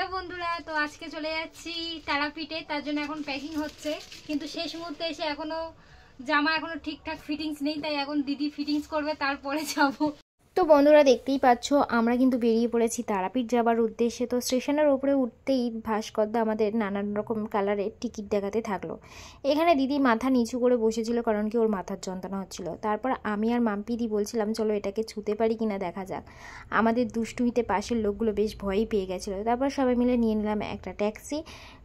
Hello বন্ধুরা, তো আজকে চলে যাচ্ছি তারাপীঠে। তার জন্য এখন প্যাকিং হচ্ছে, কিন্তু শেষ মুহূর্তে এসে এখনো জামা এখনো ঠিকঠাক ফিটিংস নেই, তাই এখন দিদি ফিটিংস করবে, তারপরে যাব। তো বন্ধুরা দেখতেই পাচ্ছ আমরা কিন্তু বেরিয়ে পড়েছি তারাপীঠ যাবার উদ্দেশ্যে। তো স্টেশনের ওপরে উঠতেই ভাস্করদা আমাদের নানান রকম কালারের টিকিট দেখাতে থাকলো। এখানে দিদি মাথা নিচু করে বসেছিল, কারণ কি ওর মাথার যন্ত্রণা হচ্ছিল। তারপর আমি আর মাম্পিদি বলছিলাম চলো এটাকে ছুতে পারি কিনা দেখা যাক। আমাদের দুষ্টুমিতে পাশের লোকগুলো বেশ ভয়ই পেয়ে গেছিলো। তারপর সবাই মিলে নিয়ে নিলাম একটা ট্যাক্সি,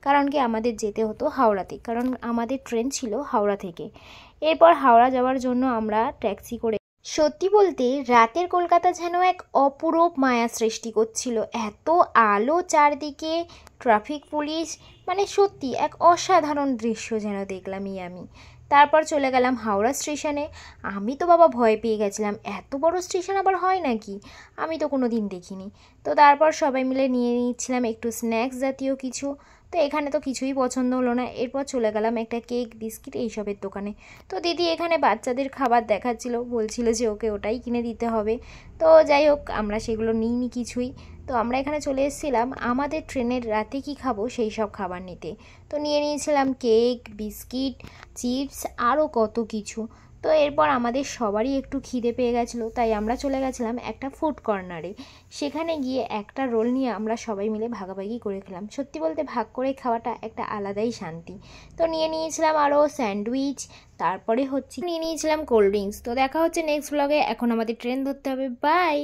কারণ কি আমাদের যেতে হতো হাওড়াতে, কারণ আমাদের ট্রেন ছিল হাওড়া থেকে। এরপর হাওড়া যাওয়ার জন্য আমরা ট্যাক্সি করে, সত্যি বলতে রাতের কলকাতা যেন এক অপূরূপ মায়া সৃষ্টি করছিল। এত আলো চারদিকে, ট্রাফিক পুলিশ, মানে সত্যি এক অসাধারণ দৃশ্য যেন দেখলামই আমি। তারপর চলে গেলাম হাওড়া স্টেশনে। আমি তো বাবা ভয় পেয়ে গেছিলাম, এত বড় স্টেশন আবার হয় নাকি, আমি তো কোনো দিন দেখিনি। তো তারপর সবাই মিলে নিয়ে নিচ্ছিলাম একটু স্ন্যাক্স জাতীয় কিছু। তো এখানে তো কিছুই পছন্দ হলো না। এরপর চলে গেলাম একটা কেক বিস্কিট এইসবের দোকানে। তো দিদি এখানে বাচ্চাদের খাবার দেখাচ্ছিল, বলছিল যে ওকে ওটাই কিনে দিতে হবে। তো যাই হোক, আমরা সেগুলো নিইনি কিছুই। তো আমরা এখানে চলে এসেছিলাম আমাদের ট্রেনের রাতে কি খাবো সেই সব খাবার নিতে। তো নিয়ে নিয়েছিলাম কেক, বিস্কিট, চিপস, আরও কত কিছু। তো এরপর আমাদের সবারই একটু খিদে পেয়ে গেছিলো, তাই আমরা চলে গেছিলাম একটা ফুড কর্নারে। সেখানে গিয়ে একটা রোল নিয়ে আমরা সবাই মিলে ভাগাভাগি করে খেলাম। সত্যি বলতে ভাগ করে খাওয়াটা একটা আলাদাই শান্তি। তো নিয়ে নিয়েছিলাম আরও স্যান্ডউইচ, তারপরে নিয়ে নিয়েছিলাম কোল্ড ড্রিঙ্কস। তো দেখা হচ্ছে নেক্সট ব্লগে। এখন আমাদের ট্রেন ধরতে হবে, বাই।